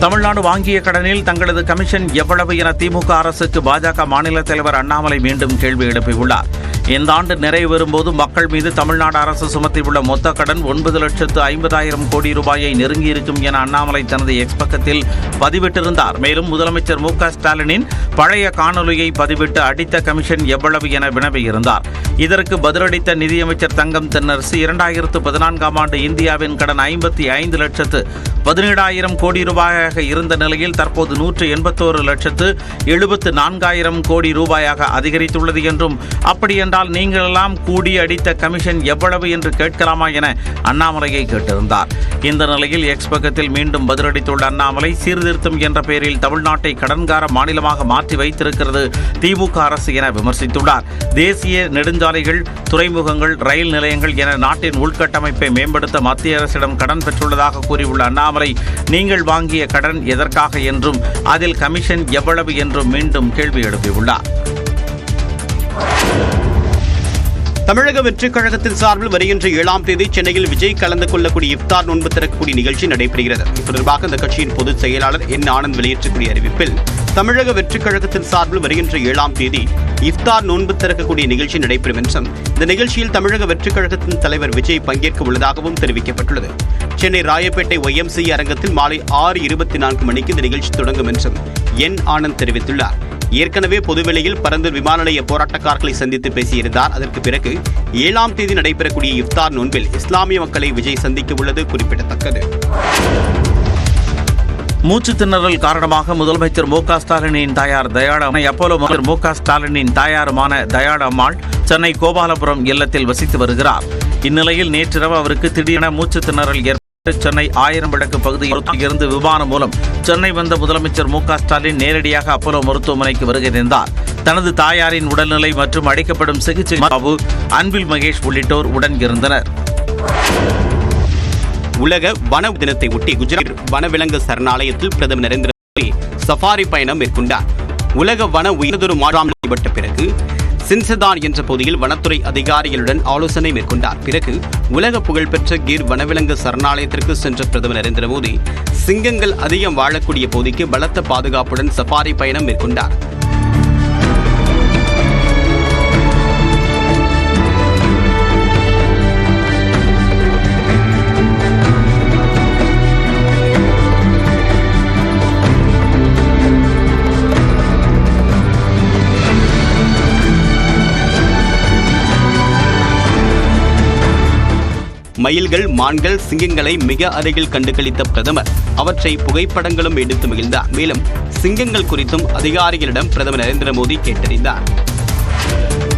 தமிழ்நாடு வாங்கிய கடனில் தங்களது கமிஷன் எவ்வளவு என திமுக அரசுக்கு பாஜக மாநில தலைவர் அண்ணாமலை மீண்டும் கேள்வி எழுப்பியுள்ளார். இந்த ஆண்டு நிறைவு வரும்போது மக்கள் மீது தமிழ்நாடு அரசு சுமத்தியுள்ள மொத்த கடன் 9,50,000 கோடி ரூபாயை நெருங்கியிருக்கும் என அண்ணாமலை தனது எக்ஸ் பக்கத்தில் பதிவிட்டிருந்தார். மேலும் முதலமைச்சர் மு க ஸ்டாலினின் பழைய காணொலியை பதிவிட்டு அடித்த கமிஷன் எவ்வளவு என வினவியிருந்தார். இதற்கு பதிலளித்த நிதியமைச்சர் தங்கம் தென்னரசு 2014ஆம் ஆண்டு இந்தியாவின் கடன் 55,17,000 கோடி ரூபாயாக இருந்த நிலையில் தற்போது 181,74,000 கோடி ரூபாயாக அதிகரித்துள்ளது என்றும், அப்படியென்றால் நீங்களெல்லாம் கூடி அடித்த கமிஷன் எவ்வளவு என்று கேட்கலாமா என அண்ணாமலையை கேட்டிருந்தார். இந்த நிலையில் எக்ஸ் பக்கத்தில் மீண்டும் பதிலளித்துள்ள அண்ணாமலை, சீர்திருத்தம் என்ற பெயரில் தமிழ்நாட்டை கடன்கார மாநிலமாக மாற்றி வைத்திருக்கிறது திமுக அரசு என விமர்சித்துள்ளார். தேசிய நெடுஞ்சாலைகள், துறைமுகங்கள், ரயில் நிலையங்கள் என நாட்டின் உள்கட்டமைப்பை மேம்படுத்த மத்திய அரசிடம் கடன் பெற்றுள்ளதாக கூறியுள்ள அண்ணாமலை, நீங்கள் வாங்கிய கடன் எதற்காக என்றும் அதில் கமிஷன் எவ்வளவு என்றும் மீண்டும் கேள்வி எழுப்பியுள்ளார். தமிழக வெற்றிக் கழகத்தின் சார்பில் வருகின்ற 7ஆம் தேதி சென்னையில் விஜய் கலந்து கொள்ளக்கூடிய இஃப்தார் நோன்பு திறக்கக்கூடிய நிகழ்ச்சி நடைபெறுகிறது. இது தொடர்பாக இந்த கட்சியின் பொதுச் செயலாளர் என் ஆனந்த் வெளியேற்றக்கூடிய அறிவிப்பில், தமிழக வெற்றிக் கழகத்தின் சார்பில் வருகின்ற 7ஆம் தேதி இஃப்தார் நோன்பு திறக்கக்கூடிய நிகழ்ச்சி நடைபெறும் என்றும், இந்த நிகழ்ச்சியில் தமிழக வெற்றிக் கழகத்தின் தலைவர் விஜய் பங்கேற்க உள்ளதாகவும் தெரிவிக்கப்பட்டுள்ளது. சென்னை ராயப்பேட்டை YMCA அரங்கத்தில் மாலை 6:24 மணிக்கு இந்த நிகழ்ச்சி தொடங்கும் என்றும் என் ஆனந்த் தெரிவித்துள்ளார். ஏற்கனவே பொதுவெளியில் பரந்தூர் விமான நிலைய போராட்டக்காரர்களை சந்தித்து பேசியிருந்தார். அதற்கு பிறகு 7ஆம் தேதி நடைபெறக்கூடிய இஃப்தார் நோன்பில் இஸ்லாமிய மக்களை விஜய் சந்திக்க உள்ளது குறிப்பிடத்தக்கது. மூச்சு திணறல் காரணமாக முதலமைச்சர் மு க ஸ்டாலினின் தாயார் தயாளம்மை, அப்போலோ மு க ஸ்டாலினின் தாயாருமான தயாளம்மாள் சென்னை கோபாலபுரம் இல்லத்தில் வசித்து வருகிறார். இந்நிலையில் நேற்றிரவு அவருக்கு திடீரென மூச்சு திணறல் சென்னை 1000 விளக்கு பகுதியில் இருந்து விமானம் மூலம் சென்னை வந்த முதலமைச்சர் மு க ஸ்டாலின் நேரடியாக அப்போலோ மருத்துவமனைக்கு வருகை தந்தார். தனது தாயாரின் உடல்நிலை மற்றும் அளிக்கப்படும் சிகிச்சை பாபு, அன்பில் மகேஷ் உள்ளிட்டோர் உடன் இருந்தனர். உலக வன தினத்தை ஒட்டி குஜராத் வனவிலங்கு சரணாலயத்தில் பிரதமர் நரேந்திர மோடி சஃபாரி பயணம் மேற்கொண்டார். உலக வன உயர்தொரு மாற்றம் நடைபெற்ற பிறகு சின்சதான் என்ற பகுதியில் வனத்துறை அதிகாரிகளுடன் ஆலோசனை மேற்கொண்டார். பிறகு உலக புகழ்பெற்ற கீர் வனவிலங்கு சரணாலயத்திற்கு சென்ற பிரதமர் நரேந்திர மோடி சிங்கங்கள் அதிகம் வாழக்கூடிய பகுதிக்கு பலத்த பாதுகாப்புடன் சஃபாரி பயணம் மேற்கொண்டார். மயில்கள், மான்கள், சிங்கங்களை மிக அருகில் கண்டுகளித்த பிரதமர் அவற்றை புகைப்படங்களும் எடுத்து மகிழ்ந்தார். மேலும் சிங்கங்கள் குறித்தும் அதிகாரிகளிடம் பிரதமர் நரேந்திர மோடி கேட்டறிந்தார்.